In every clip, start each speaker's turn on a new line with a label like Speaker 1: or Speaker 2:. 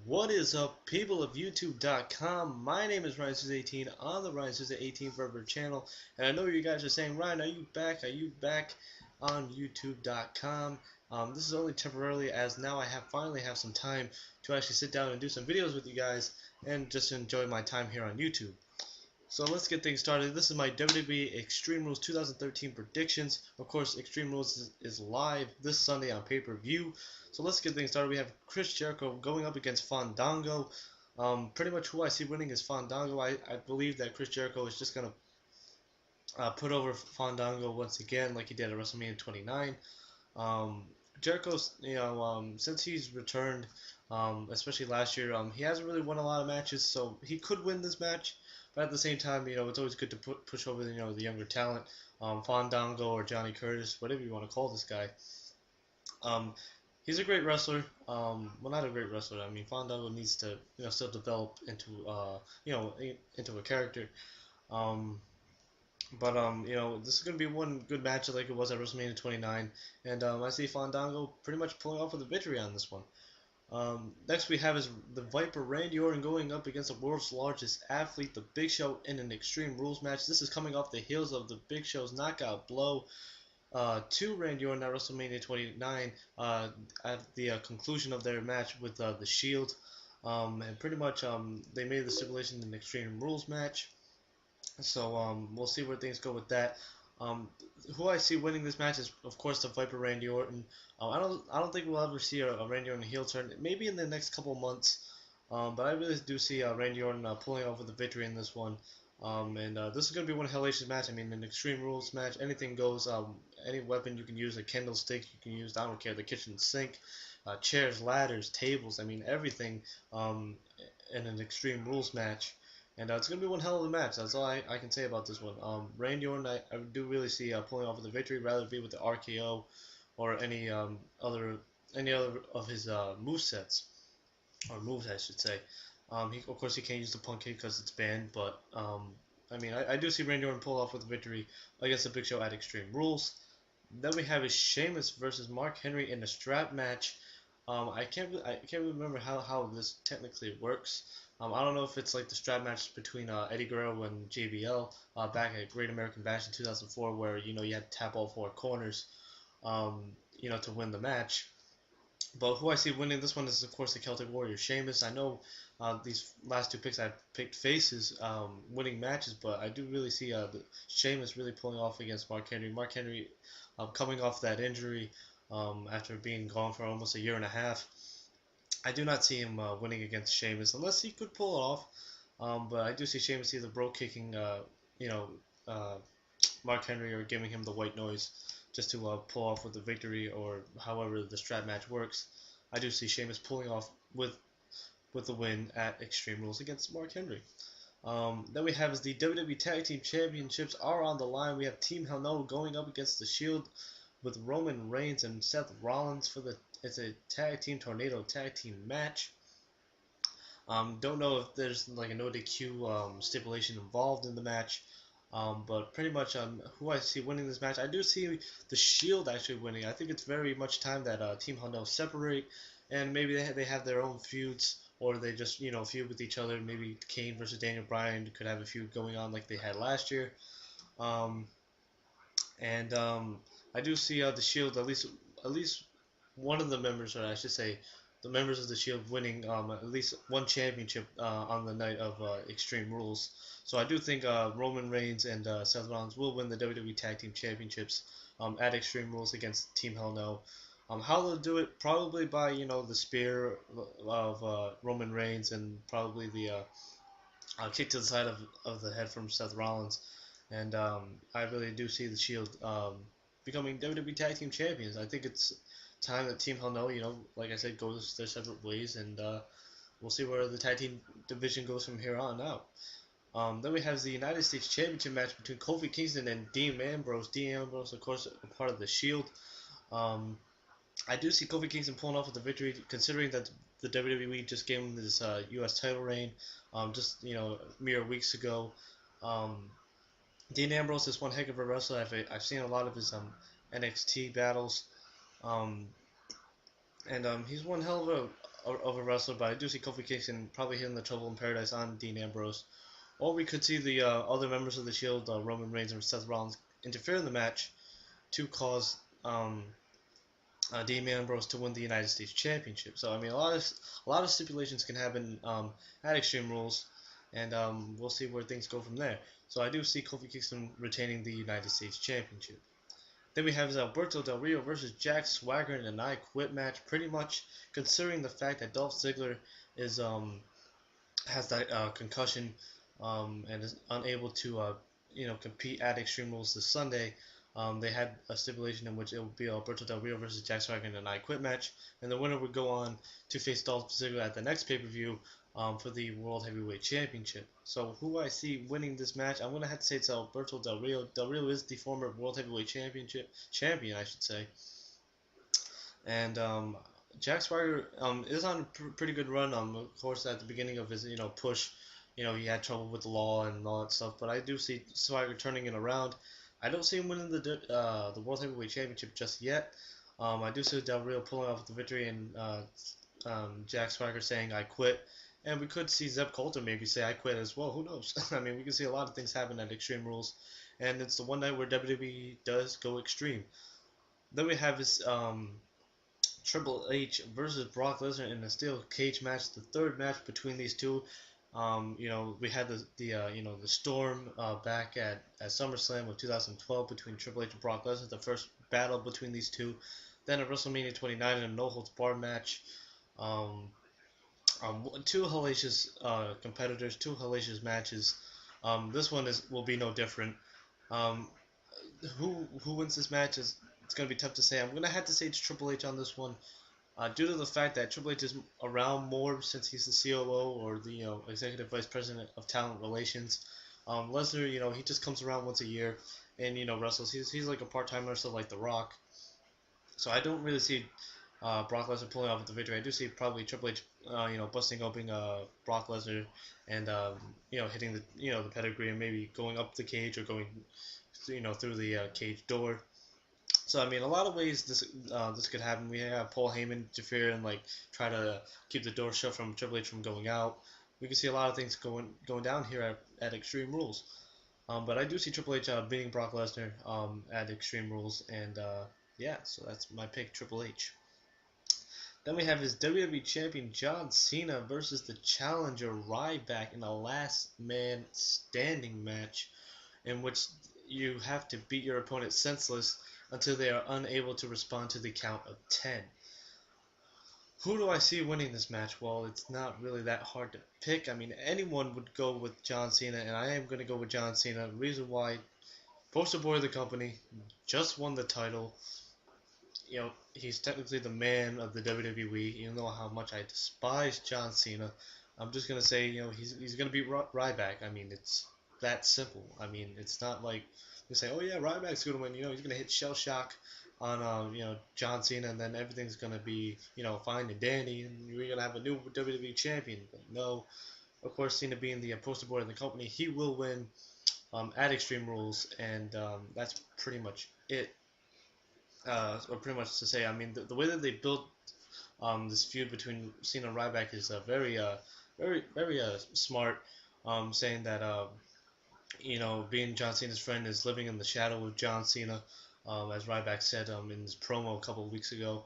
Speaker 1: What is up, people of YouTube.com? My name is Ryan18 on the Ryan18 Forever channel, and I know you guys are saying, Ryan, are you back? Are you back on YouTube.com? This is only temporarily, as now I finally have some time to actually sit down and do some videos with you guys and just enjoy my time here on YouTube. So let's get things started. This is my WWE Extreme Rules 2013 predictions. Of course, Extreme Rules is live this Sunday on pay-per-view. So let's get things started. We have Chris Jericho going up against Fandango. Pretty much who I see winning is Fandango. I believe that Chris Jericho is just going to put over Fandango once again like he did at WrestleMania 29. Jericho's, since he's returned, especially last year, he hasn't really won a lot of matches, so he could win this match. But at the same time, it's always good to push over, the younger talent, Fandango or Johnny Curtis, whatever you want to call this guy. He's a great wrestler. Well, not a great wrestler. I mean, Fandango needs to, still develop into, into a character. This is gonna be one good match like it was at WrestleMania 29, and I see Fandango pretty much pulling off with a victory on this one. Next we have is the Viper Randy Orton going up against the world's largest athlete, the Big Show, in an Extreme Rules match. This is coming off the heels of the Big Show's knockout blow to Randy Orton at WrestleMania 29 at the conclusion of their match with the Shield. And pretty much they made the stipulation in an Extreme Rules match. So we'll see where things go with that. Who I see winning this match is, of course, the Viper Randy Orton. I don't think we'll ever see a Randy Orton heel turn. Maybe in the next couple of months. But I really do see Randy Orton pulling off with the victory in this one. This is going to be one hellacious match. I mean, an Extreme Rules match, anything goes. Any weapon you can use, a candlestick you can use. I don't care. The kitchen sink, chairs, ladders, tables. I mean, everything in an Extreme Rules match. And it's going to be one hell of a match. That's all I can say about this one. Randy Orton, I do really see pulling off with the victory, rather it be with the RKO or any other of his movesets, or moves, I should say. Of course, he can't use the punk kick because it's banned, but I mean, I do see Randy Orton pull off with the victory against the Big Show at Extreme Rules. Then we have is Sheamus versus Mark Henry in a strap match. I can't remember how this technically works. I don't know if it's like the strap match between Eddie Guerrero and JBL back at Great American Bash in 2004, where you had to tap all four corners, to win the match. But who I see winning this one is, of course, the Celtic Warrior Sheamus. I know these last two picks I picked faces winning matches, but I do really see Sheamus really pulling off against Mark Henry. Mark Henry coming off that injury after being gone for almost a year and a half. I do not see him winning against Sheamus unless he could pull it off. But I do see Sheamus either bro kicking, Mark Henry, or giving him the white noise just to pull off with the victory, or however the strap match works. I do see Sheamus pulling off with the win at Extreme Rules against Mark Henry. Then we have is the WWE Tag Team Championships are on the line. We have Team Hell No going up against the Shield with Roman Reigns and Seth Rollins for it's a tag team tornado tag team match. Don't know if there's like a no DQ stipulation involved in the match, but pretty much who I see winning this match, I do see the Shield actually winning. I think it's very much time that Team Hell No separate, and maybe they have their own feuds, or they just feud with each other. Maybe Kane versus Daniel Bryan could have a feud going on like they had last year. I do see the Shield, at least one of the members, or I should say, the members of the Shield winning at least one championship on the night of Extreme Rules. So I do think Roman Reigns and Seth Rollins will win the WWE Tag Team Championships at Extreme Rules against Team Hell No. How they'll do it? Probably by the spear of Roman Reigns, and probably the kick to the side of the head from Seth Rollins. And I really do see the Shield becoming WWE Tag Team Champions. I think it's time that Team Hell No, like I said, goes their separate ways, and we'll see where the tag team division goes from here on out. Then we have the United States Championship match between Kofi Kingston and Dean Ambrose. Dean Ambrose, of course, a part of the Shield. I do see Kofi Kingston pulling off with the victory, considering that the WWE just gave him this U.S. title reign just mere weeks ago. Dean Ambrose is one heck of a wrestler. I've seen a lot of his NXT battles. He's one hell of of a wrestler, but I do see Kofi Kingston probably hitting the Trouble in Paradise on Dean Ambrose. Or we could see the other members of the Shield, Roman Reigns and Seth Rollins, interfere in the match to cause Dean Ambrose to win the United States Championship. So I mean, a lot of stipulations can happen at Extreme Rules, and we'll see where things go from there. So I do see Kofi Kingston retaining the United States Championship. Then we have Alberto Del Rio versus Jack Swagger in an I Quit match. Pretty much considering the fact that Dolph Ziggler is has that concussion and is unable to compete at Extreme Rules this Sunday. They had a stipulation in which it would be Alberto Del Rio versus Jack Swagger in an I Quit match, and the winner would go on to face Dolph Ziggler at the next pay-per-view for the World Heavyweight Championship. So who I see winning this match, I'm gonna have to say it's Alberto Del Rio. Del Rio is the former World Heavyweight champion, I should say, and Jack Swagger is on a pretty good run. Of course, at the beginning of his push, he had trouble with the law and all that stuff. But I do see Swagger turning it around. I don't see him winning the World Heavyweight Championship just yet. I do see Del Rio pulling off the victory and Jack Swagger saying "I quit," and we could see Zeb Coulter maybe say "I quit" as well. Who knows? I mean, we can see a lot of things happen at Extreme Rules, and it's the one night where WWE does go extreme. Then we have this Triple H versus Brock Lesnar in a steel cage match, the third match between these two. We had the storm back at SummerSlam of 2012 between Triple H and Brock Lesnar, the first battle between these two. Then at WrestleMania 29 in a no holds barred match. Two hellacious competitors, two hellacious matches. This one will be no different. Um, who wins this match is it's gonna be tough to say. I'm gonna have to say it's Triple H on this one. Due to the fact that Triple H is around more since he's the COO or the Executive Vice President of Talent Relations. Lesnar, he just comes around once a year and wrestles. He's like a part-time wrestler like The Rock. So I don't really see Brock Lesnar pulling off with the victory. I do see probably Triple H, busting open Brock Lesnar and hitting the pedigree and maybe going up the cage or going through the cage door. So I mean, a lot of ways this could happen. We have Paul Heyman interfere and try to keep the door shut from Triple H from going out. We can see a lot of things going down here at Extreme Rules. But I do see Triple H beating Brock Lesnar at Extreme Rules, and yeah, so that's my pick, Triple H. Then we have his WWE Champion John Cena versus the challenger Ryback in a last man standing match, in which you have to beat your opponent senseless until they are unable to respond to the count of 10. Who do I see winning this match? Well, it's not really that hard to pick. I mean, anyone would go with John Cena, and I am going to go with John Cena. The reason why, poster boy of the company, just won the title. He's technically the man of the WWE. You know how much I despise John Cena. I'm just going to say, he's going to beat Ryback. I mean, it's that simple. I mean, it's not like they say, oh yeah, Ryback's gonna win. He's gonna hit shell shock on John Cena, and then everything's gonna be fine and dandy, and we're gonna have a new WWE champion. But no, of course, Cena being the poster boy of the company, he will win at Extreme Rules, and that's pretty much it. Or pretty much to say, I mean, the way that they built this feud between Cena and Ryback is very smart. Saying that being John Cena's friend is living in the shadow of John Cena, as Ryback said in his promo a couple of weeks ago.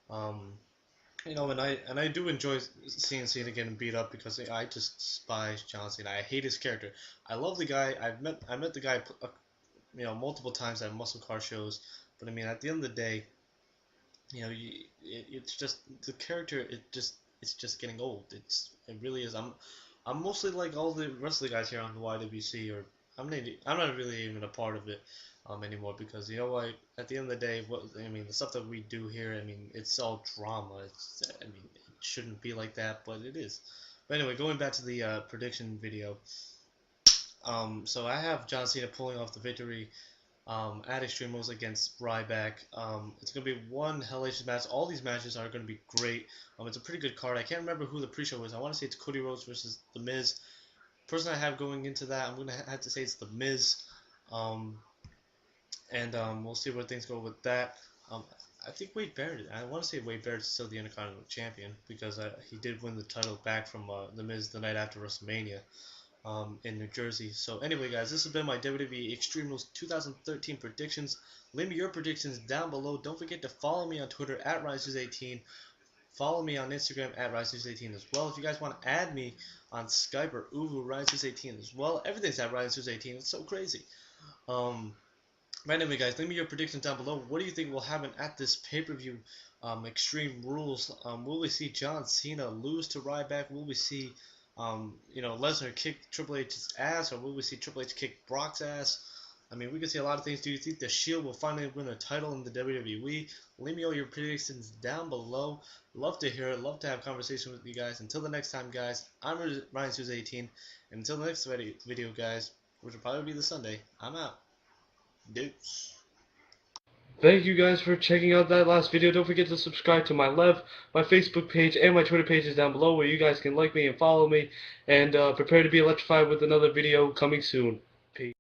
Speaker 1: And I do enjoy seeing Cena getting beat up because I just despise John Cena. I hate his character. I love the guy. I met the guy, multiple times at muscle car shows. But I mean, at the end of the day, it's just the character. It's just getting old. It really is. I'm mostly like all the rest of the guys here on the YWC, or I'm not really even a part of it anymore, because at the end of the day, the stuff that we do here, I mean, it's all drama. It shouldn't be like that, but it is. But anyway, going back to the prediction video, so I have John Cena pulling off the victory at Extreme Rules against Ryback. It's going to be one hellacious match. All these matches are going to be great. It's a pretty good card. I can't remember who the pre-show is. I want to say it's Cody Rhodes versus The Miz. Person I have going into that, I'm going to have to say it's The Miz. And we'll see where things go with that. I think Wade Barrett. I want to say Wade Barrett's still the Intercontinental Champion because he did win the title back from The Miz the night after WrestleMania in New Jersey. So anyway, guys, this has been my WWE Extreme Rules 2013 predictions. Leave me your predictions down below. Don't forget to follow me on Twitter at RiseNews18. Follow me on Instagram at RiseNews18 as well. If you guys want to add me on Skype or Uvu, RiseNews18 as well. Everything's at RiseNews18. It's so crazy. Right anyway, guys, leave me your predictions down below. What do you think will happen at this pay-per-view Extreme Rules? Will we see John Cena lose to Ryback? Will we see Lesnar kick Triple H's ass, or will we see Triple H kick Brock's ass? I mean, we can see a lot of things. Do you think the Shield will finally win a title in the WWE? Leave me all your predictions down below. Love to hear it. Love to have conversation with you guys. Until the next time, guys, I'm RiseNews18. And until the next video, guys, which will probably be the Sunday, I'm out. Deuce. Thank you guys for checking out that last video. Don't forget to subscribe to my my Facebook page, and my Twitter page is down below where you guys can like me and follow me. And prepare to be electrified with another video coming soon. Peace.